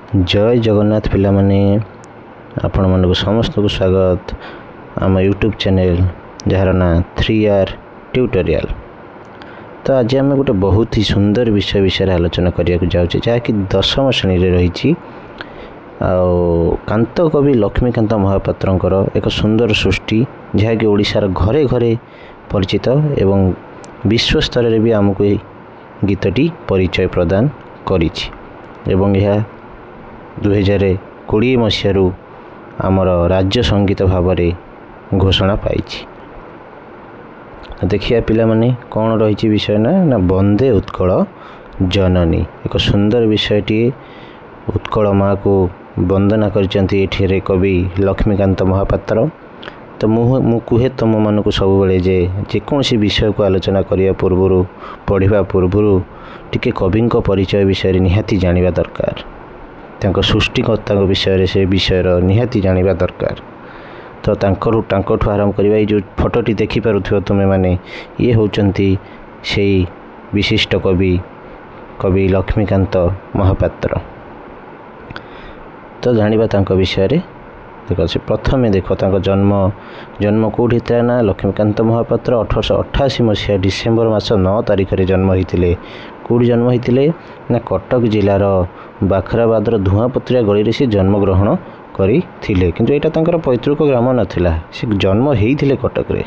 जय जगन्नाथ पिला माने आपण मानक समस्त को स्वागत आम यूट्यूब चैनल जार ना 3R ट्यूटोरियल। तो आज आम गोटे बहुत ही सुंदर विषय आलोचना करने जाऊँ जहाँकि 10वीं श्रेणी में रही कांत कवि लक्ष्मीकांत महापात्रंकर एक सुंदर सृष्टि जहाँकि ओडिशार घरे घरे परिचित एवं विश्व स्तर में भी आमको गीतटी परिचय प्रदान करिछि एवं यह 2020 मसीह आमर राज्य संगीत भाव में घोषणा पाई। देखिए पिला माने कौन रही विषय ना वंदे उत्कल जननी एक सुंदर विषयटी उत्कल माँ को वंदना करचंती एठिरे कवि लक्ष्मीकांत महापात्र। तो मु कहे तुम मान को सब बेले जेकोसी विषय को आलोचना करिया पूर्व पढ़ा पूर्व टिके कवि परिचय विषय निहाती जानिबा दरकार तांको सृष्टिकर्ता विषय से विषय निहाती जानिबा दरकार। तो तांको आरंभ करवा जो फोटोटी देखि पारुथिबो तुमे माने ये होचंती सेई विशिष्ट कवि लक्ष्मीकांत महापात्र। तो जानिबा तांको विषय रे देखो से प्रथमे देखो तांको जन्म कोठी था ना लक्ष्मीकांत महापात्र 1888 मसीहा डिसेम्बर मास 9 तारिख रे जन्म होइतिले। कौटी जन्म होइतिले ना कटक जिलार बाखराबादर धुआपत्रिया गली से जन्म ग्रहण करिथिले किंतु एटा तांकर पैतृक ग्राम नथिला। से जन्म होइथिले कटक रे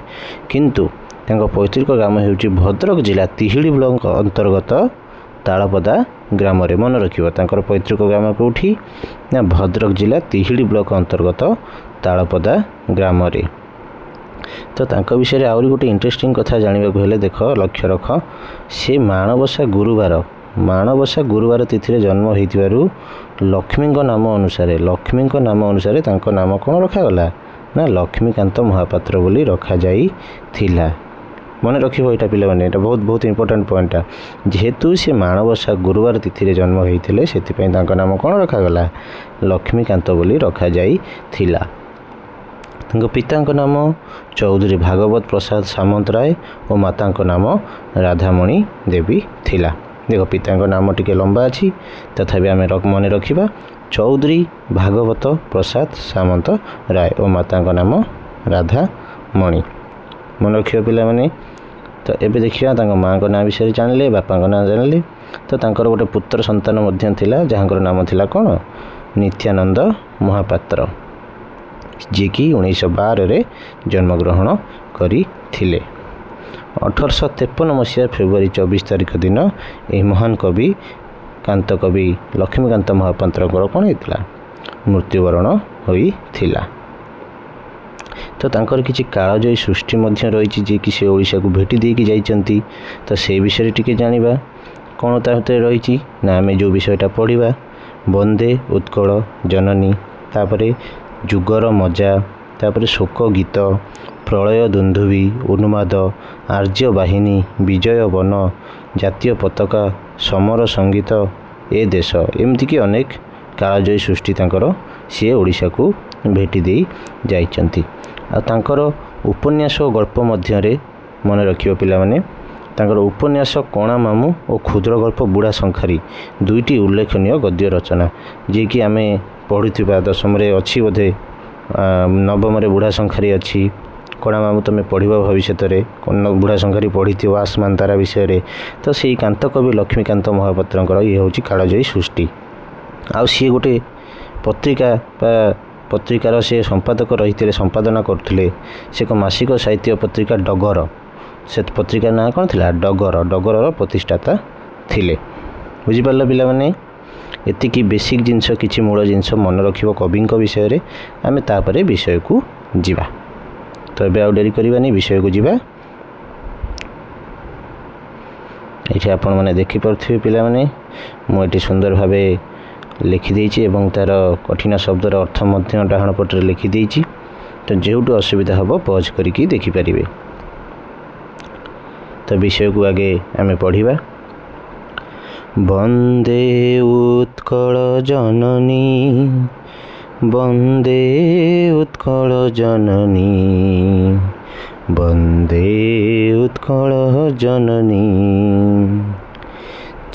किंतु तांको पैतृक ग्राम हेउची भद्रक जिला तिहिड़ी ब्लॉक अंतर्गत तालपदा ग्राम रे। मन रखिबो तांकर पैतृक ग्राम कोठी ना भद्रक जिला तिहिड़ी ब्लॉक अंतर्गत तालपदा ग्राम रे। तो तांको विषय आउरी गोटे इंटरेस्टिंग कथा जानिबा को हेले देख लक्ष्य रख से माणबसा गुरुवार तिथि रे जन्म होइतिबारु लक्ष्मी नाम अनुसार तांको नाम कोन रखा गला ना लक्ष्मीकांत महापात्र बोली रखा जाई थिला। मन रखिबो एटा पिला माने एटा बहुत इंपोर्टेंट पॉइंट जेहेतु से माणबसा गुरुवार तिथि रे जन्म होइतिले सेति पई तांको नाम कोन रखा गला लक्ष्मीकांत बोली रखा जाई थिला। तांको पितांको नाम चौधरी भागवत प्रसाद सामंतराय और मातांको नाम राधामणि देवी थिला। देखो पितांको नाम टिके लंबा अच्छी तथापि आम मन रखा चौधरी भागवत प्रसाद सामंत राय और मातांको नाम राधामणि। मन रखियो पिला माने। तो एबे देखिया तांको माँ को नाम विषय जानले बापा को नाम जानले। तो तांकर गोटे पुत्र संतान मध्य थिला जहाँकर नाम थिला कौन नित्यानंद महापात्र जी कि 1912 रे जन्मग्रहण करथिले। 1853 मसीहा फेब्रुआरी 24 तारिख दिन यह महान कवि कांत कवि लक्ष्मीकांत महापात्र कौन होता मृत्युवरण होइथिला। तो तांकर किछि कालजयी सृष्टि मध्य रही जी कि से ओडिशा को भेटी देकी जाइचंती। तो से विषय टिके जानिबा कौन ताते रही ना आम जो विषयटा पढ़ा वंदे उत्कल जननी तापरे जुगर मजा तापरे शोक गीत प्रलय दुंदुभी उन्माद आर्य बाहिनी विजय वन जातीय पताका समर संगीत ए देश एमती कि अनेक कालजयी सृष्टि तांकर सी ओडिशा को भेटी दे जाइचंती। आ तांकर उपन्यास और गल्प मध्य मन रखियो पिला माने तांकर उपन्यास कणा मामू और क्षुद्र गल्प बुढ़ा शंखारी दुईटी उल्लेखनीय गद्य रचना जी कि आम पढ़ुवा 10वीं रे अच्छी बोधे 9वीं रे बुढ़ा शंखारी अच्छी कणा मामू तुम पढ़ भविष्य में बुढ़ा शंखारी पढ़ी आसमान तारा विषय रे। तो से कांत कवि लक्ष्मीकांत महापात्र ये हूँ कालजयी सृष्टि। आउ सी गोटे पत्रिकार से संपादक रही संपादना करते से एक मासिक साहित्य पत्रिका डगर से पत्रिका ना कौन थी डगर प्रतिष्ठाता थिले। बुझिपार पिला माने एतिकी बेसिक जिनस किछि मूल जिनस मन रखिबो कवि विषय रे आम तापरे विषय को जीवा। तो एबे आउ डेरी करबानी विषय को जीवा। एठी आपण माने देखि परथिबे पिला माने मु सुंदर भावे लिखि देइछि एवं तार कठिन शब्दर अर्थ मध्य डाहाण पटरे लिखि देइछि। तो जेउटो असुविधा हबो पॉज करिकि देखि परिबे। तो विषय को आगे आम पढ़िबा। वंदे उत्कल जननी वंदे उत्कल जननी वंदे उत्कल जननी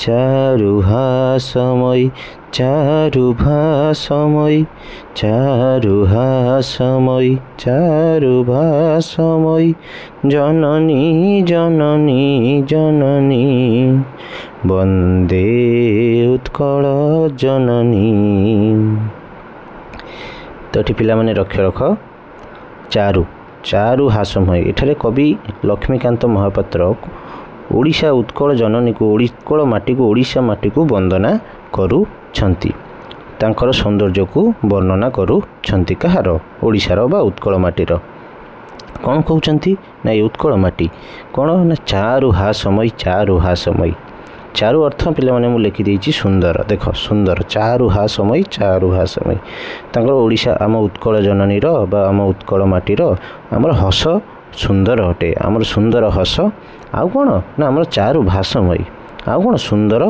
চারুহাসময়ী চারুভাসময়ী চারুহাসময়ী চারুভাসময়ী জননী জননী জননী বন্দে উৎকଳ জননী। ତ ଏଠି ପିଲାମାନେ ରଖ ଚାରୁ ଚାରୁହାসমୟୀ। ଏଠାରେ କବି ଲକ୍ଷ୍ମୀକାନ୍ତ ମହାପାତ୍ର ଓଡ଼ିଶା ଉତ୍କଳ ଜନନୀକୁ ଉତ୍କଳ ମାଟିକୁ ଓଡ଼ିଶା ମାଟିକୁ ବନ୍ଦନା କରୁଛନ୍ତି, ତାଙ୍କର ସୌନ୍ଦର୍ଯ୍ୟକୁ ବର୍ଣ୍ଣନା କରୁଛନ୍ତି। କାହାର? ଓଡ଼ିଶାର ବା ଉତ୍କଳ ମାଟିର। କ'ଣ କହୁଛନ୍ତି ନା ଏ ଉତ୍କଳ ମାଟି କ'ଣ ନା ଚାରୁହାসমୟୀ ଚାରୁହାসমୟୀ। ଚାରୁ ଅର୍ଥ ପିଲାମାନେ ମୁଁ ଲେଖିଦେଇଛି ସୁନ୍ଦର। ଦେଖ ସୁନ୍ଦର ଚାରୁହାসমୟୀ ଚାରୁହାসমୟୀ। ତାଙ୍କର ଓଡ଼ିଶା ଆମ ଉତ୍କଳ ଜନନୀର ବା ଆମ ଉତ୍କଳ ମାଟିର ଆମର ହସ ସୁନ୍ଦର ଅଟେ, ଆମର ସୁନ୍ଦର ହସ। ଆଉ କ'ଣ ନା ଆମର ଚାରୁଭାসমୟୀ, ଆଉ କ'ଣ ସୁନ୍ଦର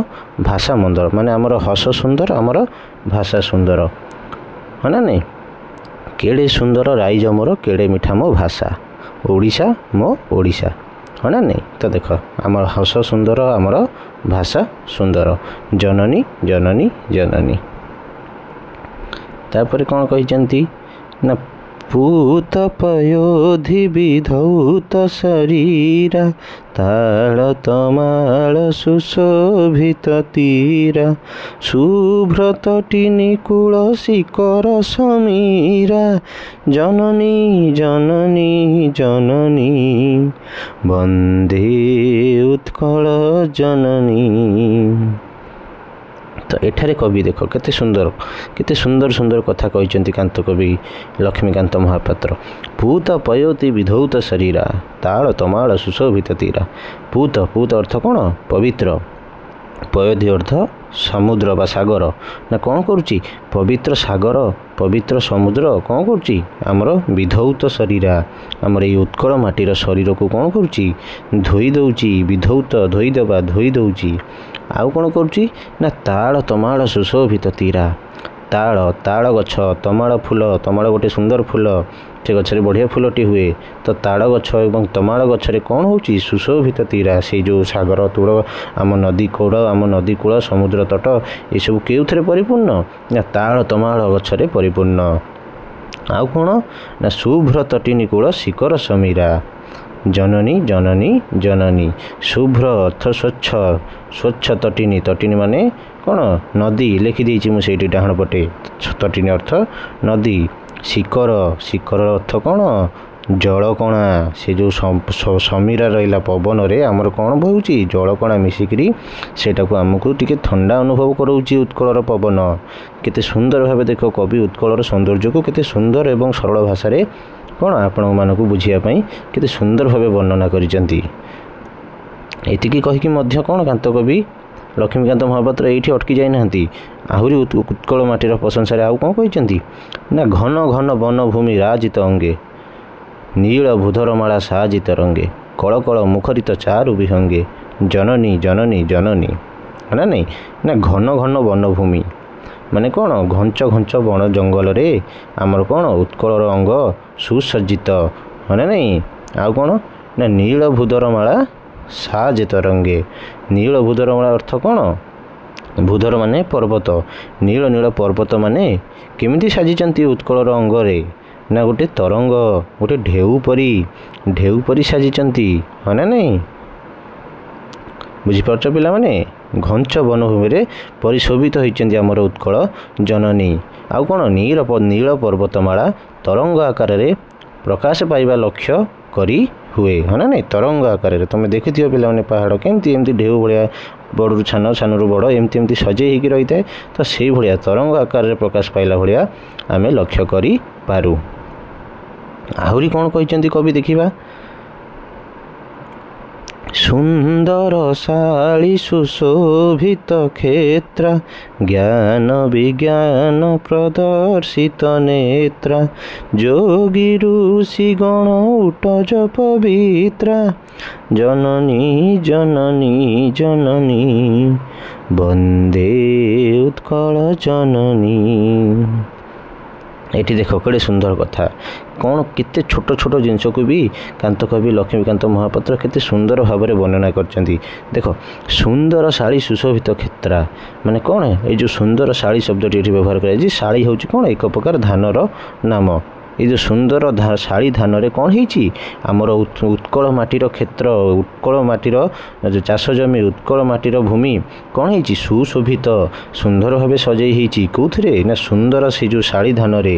ଭାଷା ମନ୍ଦର, ମାନେ ଆମର ହସ ସୁନ୍ଦର, ଆମର ଭାଷା ସୁନ୍ଦର, ହଁ ନା ନାଇଁ। କେଡ଼େ ସୁନ୍ଦର ରାଇଜ ମୋର କେଡ଼େ ମିଠା ମୋ ଭାଷା, ଓଡ଼ିଶା ମୋ ଓଡ଼ିଶା, ହଁ ନା ନାଇଁ। ତ ଦେଖ ଆମର ହସ ସୁନ୍ଦର, ଆମର ଭାଷା ସୁନ୍ଦର। ଜନନୀ ଜନନୀ ଜନନୀ। ତାପରେ କ'ଣ କହିଛନ୍ତି ନା ପୂତ ପୟୋଧି ବିଧୌତ ଶରୀରା ତାଳ ତମାଳ ସୁଶୋଭିତ ତୀରା ଶୁଭ୍ର ତଟିନୀ କୂଳ ଶିକର ସମୀରା ଜନନୀ ଜନନୀ ଜନନୀ ବନ୍ଦେ ଉତ୍କଳ ଜନନୀ। ତ ଏଠାରେ କବି ଦେଖ କେତେ ସୁନ୍ଦର ସୁନ୍ଦର କଥା କହିଛନ୍ତି କାନ୍ତ କବି ଲକ୍ଷ୍ମୀକାନ୍ତ ମହାପାତ୍ର। ପୂତ ପୟୋତି ବିଧୌତ ଶରୀରା ତାଳ ତମାଳ ସୁଶୋଭିତ ତୀରା। ପୂତ ଅର୍ଥ କ'ଣ? ପବିତ୍ର। ପୟୋଧି ଅର୍ଥ ସମୁଦ୍ର ବା ସାଗର। ନା କ'ଣ କରୁଛି? ପବିତ୍ର ସାଗର ପବିତ୍ର ସମୁଦ୍ର କ'ଣ କରୁଛି? ଆମର ବିଧୌତ ଶରୀରା, ଆମର ଏଇ ଉତ୍କଳ ମାଟିର ଶରୀରକୁ କ'ଣ କରୁଛି? ଧୋଇ ଦେଉଛି। ବିଧୌତ ଧୋଇଦେବା, ଧୋଇ ଦେଉଛି। ଆଉ କ'ଣ କରୁଛି ନା ତାଳ ତମାଳ ସୁଶୋଭିତ ତୀରା। ତାଳ ଗଛ, ତମାଳ ଫୁଲ, ତମାଳ ଗୋଟେ ସୁନ୍ଦର ଫୁଲ, ସେ ଗଛରେ ବଢ଼ିଆ ଫୁଲଟି ହୁଏ। ତ ତାଳ ଗଛ ଏବଂ ତମାଳ ଗଛରେ କ'ଣ ହେଉଛି? ସୁଶୋଭିତ ତୀରା, ସେଇ ଯେଉଁ ସାଗର ତୂଳ, ଆମ ନଦୀ କୂଳ ସମୁଦ୍ର ତଟ ଏସବୁ କେଉଁଥିରେ ପରିପୂର୍ଣ୍ଣ? ନା ତାଳ ତମାଳ ଗଛରେ ପରିପୂର୍ଣ୍ଣ। ଆଉ କ'ଣ ନା ଶୁଭ୍ର ତଟିନୀ କୂଳ ଶିକର ସମୀରା। ଜନନୀ ଜନନୀ ଜନନୀ। ଶୁଭ୍ର ଅର୍ଥ ସ୍ୱଚ୍ଛ ତଟିନୀ ମାନେ କ'ଣ? ନଦୀ। ଲେଖିଦେଇଛି ମୁଁ ସେଇଠି ଡାହାଣ ପଟେ। ତଟିନୀ ଅର୍ଥ ନଦୀ। ଶିକର ଅର୍ଥ କ'ଣ? ଜଳକଣା। ସେ ଯେଉଁ ସମୀରା ରହିଲା ପବନରେ ଆମର କ'ଣ ବହୁଛି? ଜଳକଣା ମିଶିକିରି ସେଇଟାକୁ ଆମକୁ ଟିକେ ଥଣ୍ଡା ଅନୁଭବ କରାଉଛି ଉତ୍କଳର ପବନ। କେତେ ସୁନ୍ଦର ଭାବେ ଦେଖ କବି ଉତ୍କଳର ସୌନ୍ଦର୍ଯ୍ୟକୁ କେତେ ସୁନ୍ଦର ଏବଂ ସରଳ ଭାଷାରେ କ'ଣ ଆପଣମାନଙ୍କୁ ବୁଝିବା ପାଇଁ କେତେ ସୁନ୍ଦର ଭାବେ ବର୍ଣ୍ଣନା କରିଛନ୍ତି। ଏତିକି କହିକି ମଧ୍ୟ କ'ଣ କାନ୍ତ କବି ଲକ୍ଷ୍ମୀକାନ୍ତ ମହାପାତ୍ର ଏଇଠି ଅଟକି ଯାଇନାହାନ୍ତି। ଆହୁରି ଉତ୍କଳ ମାଟିର ପ୍ରଶଂସାରେ ଆଉ କ'ଣ କହିଛନ୍ତି ନା ଘନ ଘନ ବନଭୂମି ରାଜିତ ଅଙ୍ଗେ ନୀଳ ଭୂଧରମାଳା ସାଜିତ ରଙ୍ଗେ କଳକଳ ମୁଖରିତ ଚାରୁ ବିହଙ୍ଗେ ଜନନୀ ଜନନୀ ଜନନୀ, ନା ନାଇଁ। ନା ଘନ ଘନ ବନଭୂମି ମାନେ କ'ଣ? ଘଞ୍ଚ ବଣ ଜଙ୍ଗଲରେ ଆମର କ'ଣ ଉତ୍କଳର ଅଙ୍ଗ ସୁସଜ୍ଜିତ, ହଁ ନା ନାଇଁ। ଆଉ କ'ଣ ନା ନୀଳ ଭୂଧରମାଳା ସାଜିତ ରଙ୍ଗେ। ନୀଳ ଭୂଧରମାଳା ଅର୍ଥ କ'ଣ? ଭୂଧର ମାନେ ପର୍ବତ, ନୀଳ ପର୍ବତ ମାନେ କେମିତି ସାଜିଛନ୍ତି ଉତ୍କଳର ଅଙ୍ଗରେ? ନା ଗୋଟେ ତରଙ୍ଗ, ଗୋଟେ ଢେଉ ପରି ସାଜିଛନ୍ତି, ହଁ ନା ନାଇଁ। ବୁଝିପାରୁଛ ପିଲାମାନେ? ଘଞ୍ଚ ବନଭୂମିରେ ପରିଶୋଭିତ ହୋଇଛନ୍ତି ଆମର ଉତ୍କଳ ଜନନୀ। ଆଉ କ'ଣ? ନୀଳ ପର୍ବତମାଳା ତରଙ୍ଗ ଆକାରରେ ପ୍ରକାଶ ପାଇବା ଲକ୍ଷ୍ୟ କରି ହୁଏ, ହଁ ନା ନାଇଁ। ତରଙ୍ଗ ଆକାରରେ ତୁମେ ଦେଖିଥିବ ପିଲାମାନେ ପାହାଡ଼ କେମିତି ଏମିତି ଢେଉ ଭଳିଆ ବଡ଼ରୁ ସାନ, ସାନରୁ ବଡ଼ ଏମିତି ସଜେଇ ହେଇକି ରହିଥାଏ। ତ ସେଇଭଳିଆ ତରଙ୍ଗ ଆକାରରେ ପ୍ରକାଶ ପାଇଲା ଭଳିଆ ଆମେ ଲକ୍ଷ୍ୟ କରିପାରୁ। ଆହୁରି କ'ଣ କହିଛନ୍ତି କବି ଦେଖିବା। ସୁନ୍ଦର ଶାଳୀ ସୁଶୋଭିତ କ୍ଷେତ୍ରା ଜ୍ଞାନ ବିଜ୍ଞାନ ପ୍ରଦର୍ଶିତ ନେତ୍ରା ଯୋଗୀ ଋଷି ଗଣ ଉଟଜ ପବିତ୍ରା ଜନନୀ ଜନନୀ ଜନନୀ ବନ୍ଦେ ଉତ୍କଳ ଜନନୀ। ଏଠି ଦେଖ କେଡ଼େ ସୁନ୍ଦର କଥା କ'ଣ କେତେ ଛୋଟ ଛୋଟ ଜିନିଷକୁ ବି କାନ୍ତ କବି ଲକ୍ଷ୍ମୀକାନ୍ତ ମହାପାତ୍ର କେତେ ସୁନ୍ଦର ଭାବରେ ବର୍ଣ୍ଣନା କରିଛନ୍ତି। ଦେଖ ସୁନ୍ଦର ଶାଢ଼ୀ ସୁଶୋଭିତ କ୍ଷେତ୍ରା ମାନେ କ'ଣ ଏଇ ଯେଉଁ ସୁନ୍ଦର ଶାଢ଼ୀ ଶବ୍ଦଟି ଏଠି ବ୍ୟବହାର କରାଯାଇଛି। ଶାଢ଼ୀ ହେଉଛି କ'ଣ ଏକ ପ୍ରକାର ଧାନର ନାମ। ଏଇ ଯେଉଁ ସୁନ୍ଦର ଶାଢ଼ୀ ଧାନରେ କ'ଣ ହେଇଛି ଆମର ଉତ୍କଳ ମାଟିର କ୍ଷେତ୍ର ଉତ୍କଳ ମାଟିର ଯେଉଁ ଚାଷ ଜମି ଉତ୍କଳ ମାଟିର ଭୂମି କ'ଣ ହେଇଛି ସୁଶୋଭିତ ସୁନ୍ଦର ଭାବେ ସଜେଇ ହେଇଛି କେଉଁଥିରେ ନା ସୁନ୍ଦର ସେ ଯେଉଁ ଶାଢ଼ୀ ଧାନରେ।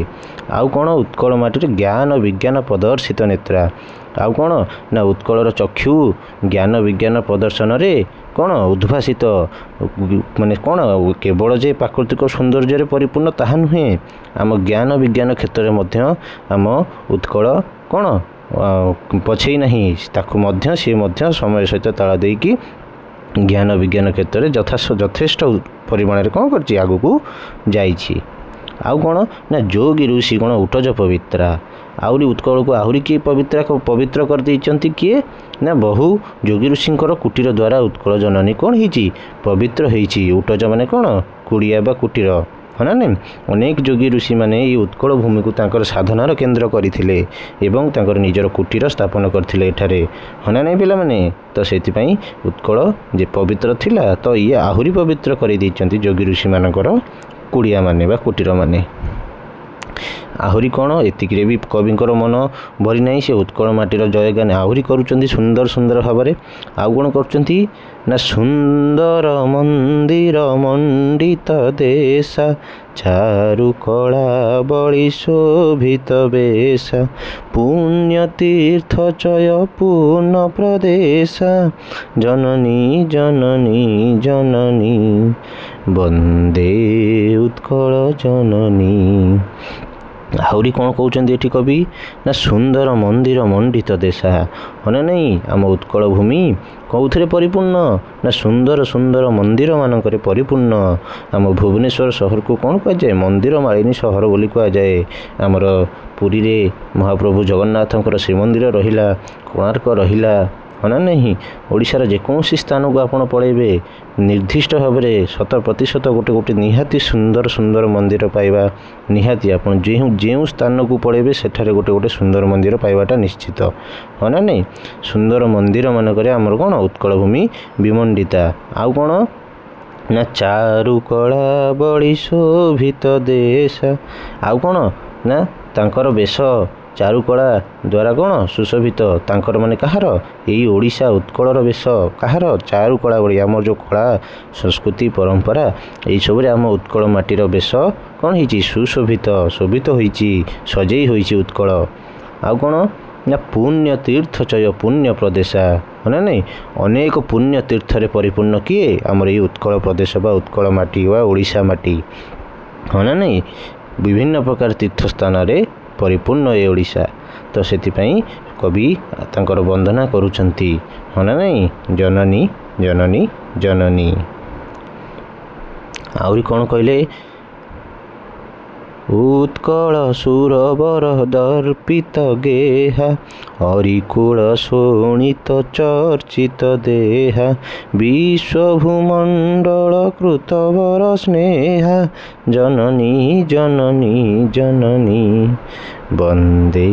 ଆଉ କ'ଣ ଉତ୍କଳ ମାଟିରେ ଜ୍ଞାନ ବିଜ୍ଞାନ ପ୍ରଦର୍ଶିତ ନେତ୍ରା ଆଉ କ'ଣ ନା ଉତ୍କଳର ଚକ୍ଷୁ ଜ୍ଞାନ ବିଜ୍ଞାନ ପ୍ରଦର୍ଶନରେ କ'ଣ ଉଦ୍ଭାସିତ ମାନେ କ'ଣ କେବଳ ଯେ ପ୍ରାକୃତିକ ସୌନ୍ଦର୍ଯ୍ୟରେ ପରିପୂର୍ଣ୍ଣ ତାହା ନୁହେଁ ଆମ ଜ୍ଞାନ ବିଜ୍ଞାନ କ୍ଷେତ୍ରରେ ମଧ୍ୟ ଆମ ଉତ୍କଳ କ'ଣ ପଛେଇ ନାହିଁ ତାକୁ ମଧ୍ୟ ସିଏ ମଧ୍ୟ ସମୟ ସହିତ ତାଳ ଦେଇକି ଜ୍ଞାନ ବିଜ୍ଞାନ କ୍ଷେତ୍ରରେ ଯଥେଷ୍ଟ ପରିମାଣରେ କ'ଣ କରିଛି ଆଗକୁ ଯାଇଛି। ଆଉ କ'ଣ ନା ଯୋଗୀ ଋଷି କ'ଣ ଉଟଜ ପବିତ୍ରା ଆହୁରି ଉତ୍କଳକୁ ଆହୁରି କିଏ ପବିତ୍ର କରିଦେଇଛନ୍ତି କିଏ ନା ବହୁ ଯୋଗୀ ଋଷିଙ୍କର କୁଟୀର ଦ୍ୱାରା ଉତ୍କଳ ଜନନୀ କ'ଣ ହେଇଛି ପବିତ୍ର ହେଇଛି। ଉଟଜ ମାନେ କ'ଣ କୁଡ଼ିଆ ବା କୁଟୀର ହଁ ନା ନାଇଁ ଅନେକ ଯୋଗୀ ଋଷିମାନେ ଏଇ ଉତ୍କଳ ଭୂମିକୁ ତାଙ୍କର ସାଧନାର କେନ୍ଦ୍ର କରିଥିଲେ ଏବଂ ତାଙ୍କର ନିଜର କୁଟୀର ସ୍ଥାପନ କରିଥିଲେ ଏଠାରେ ହଁ ନା ନାଇଁ ପିଲାମାନେ। ତ ସେଥିପାଇଁ ଉତ୍କଳ ଯେ ପବିତ୍ର ଥିଲା ତ ଇଏ ଆହୁରି ପବିତ୍ର କରିଦେଇଛନ୍ତି ଯୋଗୀ ଋଷିମାନଙ୍କର କୁଡ଼ିଆମାନେ ବା କୁଟୀରମାନେ। ଆହୁରି କ'ଣ ଏତିକିରେ ବି କବିଙ୍କର ମନ ଭରି ନାହିଁ ସେ ଉତ୍କଳ ମାଟିର ଜୟଗାନ ଆହୁରି କରୁଛନ୍ତି ସୁନ୍ଦର ସୁନ୍ଦର ଭାବରେ। ଆଉ କ'ଣ କରୁଛନ୍ତି ନା ସୁନ୍ଦର ମନ୍ଦିର ମଣ୍ଡିତ ଦେଶା ଚାରୁ କଳା ବଳି ଶୋଭିତ ବେଶା ପୁଣ୍ୟ ତୀର୍ଥ ଚୟ ପୂର୍ଣ୍ଣ ପ୍ରଦେଶା ଜନନୀ ଜନନୀ ଜନନୀ ବନ୍ଦେ ଉତ୍କଳ ଜନନୀ। ଆହୁରି କ'ଣ କହୁଛନ୍ତି ଏଠି କବି ନା ସୁନ୍ଦର ମନ୍ଦିର ମଣ୍ଡିତ ଦେଶା ହଁ ନା ନାହିଁ ଆମ ଉତ୍କଳ ଭୂମି କେଉଁଥିରେ ପରିପୂର୍ଣ୍ଣ ନା ସୁନ୍ଦର ସୁନ୍ଦର ମନ୍ଦିରମାନଙ୍କରେ ପରିପୂର୍ଣ୍ଣ। ଆମ ଭୁବନେଶ୍ୱର ସହରକୁ କ'ଣ କୁହାଯାଏ ମନ୍ଦିର ମାଳିନୀ ସହର ବୋଲି କୁହାଯାଏ। ଆମର ପୁରୀରେ ମହାପ୍ରଭୁ ଜଗନ୍ନାଥଙ୍କର ଶ୍ରୀମନ୍ଦିର ରହିଲା କୋଣାର୍କ ରହିଲା ହଁ ନା ନାହିଁ ଓଡ଼ିଶାର ଯେକୌଣସି ସ୍ଥାନକୁ ଆପଣ ପଳାଇବେ ନିର୍ଦ୍ଦିଷ୍ଟ ଭାବରେ 100% ଗୋଟେ ନିହାତି ସୁନ୍ଦର ସୁନ୍ଦର ମନ୍ଦିର ପାଇବା ନିହାତି ଆପଣ ଯେଉଁ ସ୍ଥାନକୁ ପଳାଇବେ ସେଠାରେ ଗୋଟେ ସୁନ୍ଦର ମନ୍ଦିର ପାଇବାଟା ନିଶ୍ଚିତ ହଁ ନା ନାହିଁ। ସୁନ୍ଦର ମନ୍ଦିରମାନଙ୍କରେ ଆମର କ'ଣ ଉତ୍କଳ ଭୂମି ବିମଣ୍ଡିତା। ଆଉ କ'ଣ ନା ଚାରୁ କଳା ବଳି ଶୋଭିତ ଦେଶା ଆଉ କ'ଣ ନା ତାଙ୍କର ବେଶ ଚାରୁକଳା ଦ୍ୱାରା କ'ଣ ସୁଶୋଭିତ ତାଙ୍କର ମାନେ କାହାର ଏଇ ଓଡ଼ିଶା ଉତ୍କଳର ବେଶ କାହାର ଚାରୁକଳା ବଳି ଆମର ଯେଉଁ କଳା ସଂସ୍କୃତି ପରମ୍ପରା ଏଇସବୁରେ ଆମ ଉତ୍କଳ ମାଟିର ବେଶ କ'ଣ ହେଇଛି ସୁଶୋଭିତ ଶୋଭିତ ହୋଇଛି ସଜେଇ ହୋଇଛି ଉତ୍କଳ। ଆଉ କ'ଣ ନା ପୁଣ୍ୟ ତୀର୍ଥ ଚୟ ପୁଣ୍ୟ ପ୍ରଦେଶା ହଁ ନା ନାହିଁ ଅନେକ ପୁଣ୍ୟ ତୀର୍ଥରେ ପରିପୂର୍ଣ୍ଣ କିଏ ଆମର ଏଇ ଉତ୍କଳ ପ୍ରଦେଶ ବା ଉତ୍କଳ ମାଟି ବା ଓଡ଼ିଶା ମାଟି ହଁ ନା ନାହିଁ ବିଭିନ୍ନ ପ୍ରକାର ତୀର୍ଥସ୍ଥାନରେ ପରିପୂର୍ଣ୍ଣ ଏ ଓଡ଼ିଶା। ତ ସେଥିପାଇଁ କବି ତାଙ୍କର ବନ୍ଦନା କରୁଛନ୍ତି ହଁ ନା ନାହିଁ ଜନନୀ ଜନନୀ ଜନନୀ। ଆହୁରି କ'ଣ କହିଲେ ଉତ୍କଳ ସୁରବର ଦର୍ପିତ ଗେହା ହରିକୁଳ ଶୋଣିତ ଚର୍ଚ୍ଚିତ ଦେହା ବିଶ୍ୱଭୂମଣ୍ଡଳ କୃତବର ସ୍ନେହା ଜନନୀ ଜନନୀ ଜନନୀ ବନ୍ଦେ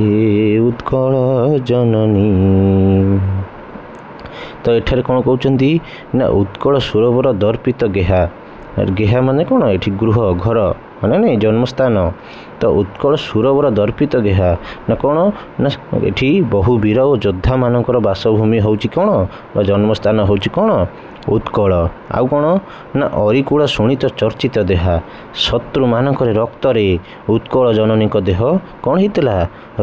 ଉତ୍କଳ ଜନନୀ। ତ ଏଠାରେ କ'ଣ କହୁଛନ୍ତି ନା ଉତ୍କଳ ସୁରବର ଦର୍ପିତ ଗେହା ଗେହା ମାନେ କ'ଣ ଏଠି ଗୃହ ଘର ମାନେ ନାଇଁ ଜନ୍ମସ୍ଥାନ। ତ ଉତ୍କଳ ସୁରବର ଦର୍ପିତ ଗେହା ନା କ'ଣ ନା ଏଠି ବହୁ ବୀର ଓ ଯୋଦ୍ଧାମାନଙ୍କର ବାସଭୂମି ହେଉଛି କ'ଣ ବା ଜନ୍ମସ୍ଥାନ ହେଉଛି କ'ଣ ଉତ୍କଳ। ଆଉ କ'ଣ ନା ଅରିକୁଳ ଶୋଣିତ ଚର୍ଚ୍ଚିତ ଦେହା ଶତ୍ରୁମାନଙ୍କର ରକ୍ତରେ ଉତ୍କଳ ଜନନୀଙ୍କ ଦେହ କ'ଣ ହେଇଥିଲା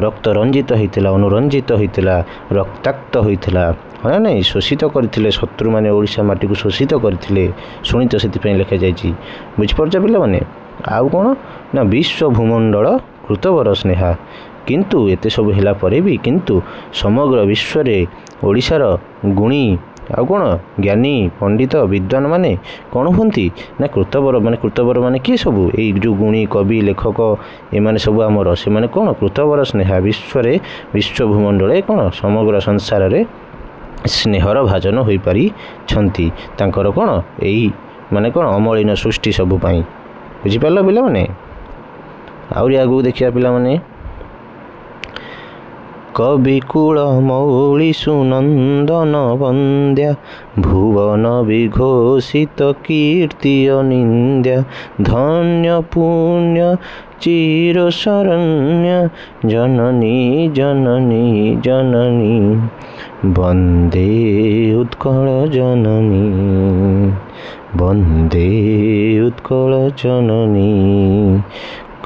ରକ୍ତ ରଞ୍ଜିତ ହେଇଥିଲା ଅନୁରଞ୍ଜିତ ହେଇଥିଲା ରକ୍ତାକ୍ତ ହୋଇଥିଲା ହଁ ନା ନାହିଁ ଶୋଷିତ କରିଥିଲେ ଶତ୍ରୁମାନେ ଓଡ଼ିଶା ମାଟିକୁ ଶୋଷିତ କରିଥିଲେ ଶୋଣିତ ସେଥିପାଇଁ ଲେଖାଯାଇଛି ବୁଝିପାରୁଛ ପିଲାମାନେ। ଆଉ କ'ଣ ନା ବିଶ୍ୱଭୂମଣ୍ଡଳ କୃତବର ସ୍ନେହା କିନ୍ତୁ ଏତେ ସବୁ ହେଲା ପରେ ବି କିନ୍ତୁ ସମଗ୍ର ବିଶ୍ୱରେ ଓଡ଼ିଶାର ଗୁଣୀ ଆଉ କ'ଣ ଜ୍ଞାନୀ ପଣ୍ଡିତ ବିଦ୍ୱାନ ମାନେ କ'ଣ ହୁଅନ୍ତି ନା କୃତବର ମାନେ କିଏ ସବୁ ଏଇ ଯେଉଁ ଗୁଣୀ କବି ଲେଖକ ଏମାନେ ସବୁ ଆମର ସେମାନେ କ'ଣ କୃତବର ସ୍ନେହା ବିଶ୍ୱରେ ବିଶ୍ୱଭୂମଣ୍ଡଳରେ କ'ଣ ସମଗ୍ର ସଂସାରରେ ସ୍ନେହର ଭାଜନ ହୋଇପାରିଛନ୍ତି ତାଙ୍କର କ'ଣ ଏଇ ମାନେ କ'ଣ ଅମଳିନ ସୃଷ୍ଟି ସବୁ ପାଇଁ ବୁଝିପାରିଲ ପିଲାମାନେ। आउरी आगू देखिया पिलामाने कविकूल मौली सुनंदन वंद्या भुवन विघोषित कीर्ति अनिंद्या धन्य पुण्य चिरशरण्य जननी जननी जननी वंदे उत्कल जननी वंदे उत्कल जननी।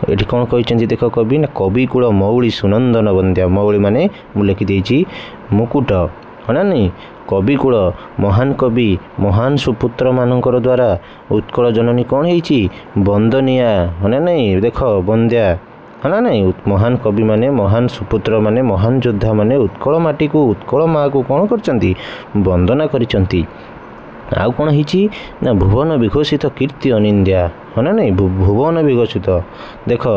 ये कौन कहते देख कवि ना कविकूल मौली सुनंदन वंद्या मौली माने मु लिखिदेची मुकुट है ना नहीं कविकूल महान कवि महान सुपुत्र मानकर द्वारा उत्कल जननी कौन है वंदनिया है ना नहीं देख वंद्या है ना नहीं महान कवि माने महान सुपुत्र माने महान योद्धा माने उत्कल माटी को उत्कल माँ को कौन करचंती वंदना करिचंती। आउ कौन है ना भुवन विघोषित कीर्ति अनिंद्या है ना नहीं भुवन विघोषित देख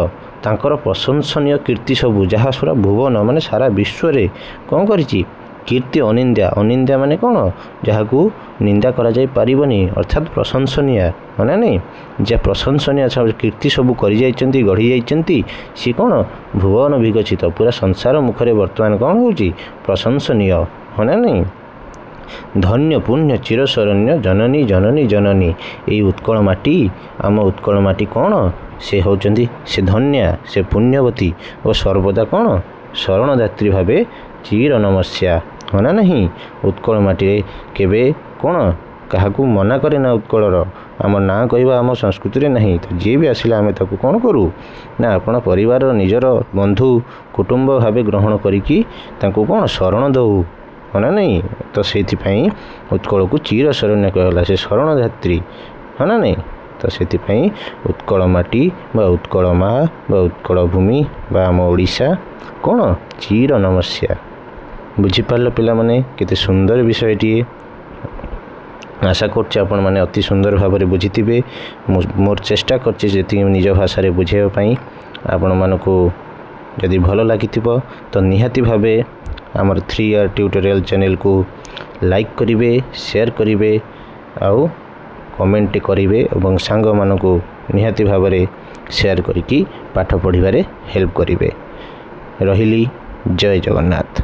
तांकर प्रशंसनीय कीर्ति सबू जहाँ सारा भुवन माने सारा विश्व रे कौन करिछि कीर्ति अनिंद्या अनिंद्या माने कौन जहाँ को निंदा करा जाय पारिबनी अर्थात प्रशंसनीय है ना नहीं जे प्रशंसनीय कीर्ति सबू करि जाइचंती गढ़ी जाइचंती सी कौन भुवन विघोषित पूरा संसार मुखरे वर्तमान कौन होउची प्रशंसनीय है ना नहीं धन्य पुण्य चिरशरण्य जननी जननी जननी यही उत्कल माटी आम उत्कल माटी कौन से होचंदी से धन्या से पुण्यवती और सर्वदा कौन शरणदात्री भावे चिर नमस्या है ना नहीं उत्कल माटी केबे कौन क्या मना करे ना उत्कलर आम ना कहवा आम संस्कृति नहीं तो जी भी आसिला आम ताको कौन करूँ ना अपन परिवार निजर बंधु कुटुंब भावे ग्रहण करिकी ताको कौन शरण दऊ है ना नहीं तो से उत्कल को चिर शरण्य कहला से शरणदात्री है ना नहीं तो से उत्कल माटी बा उत्कल माँ बा उत्कल भूमि बा आम ओडिशा कौन चिर नमस्या। बुझीपार पिला माने केते सुंदर विषयटी आशा करछे आपण माने अति सुंदर भाव में बुझीथिबे मोर चेष्टा करछे जेति निज भाषा रे बुझेबा पई आपण मानको यदि भल लागिथिबो तो निहाती भावे आमर 3 ईयर ट्यूटोरियल चैनल को लाइक करिवे शेयर करिवे आउ कमेंट करिवे एवं सांग मानको निहाती भाव में शेयर करिकी पाठ पढ़िबारे हेल्प करिवे। रहिली जय जगन्नाथ।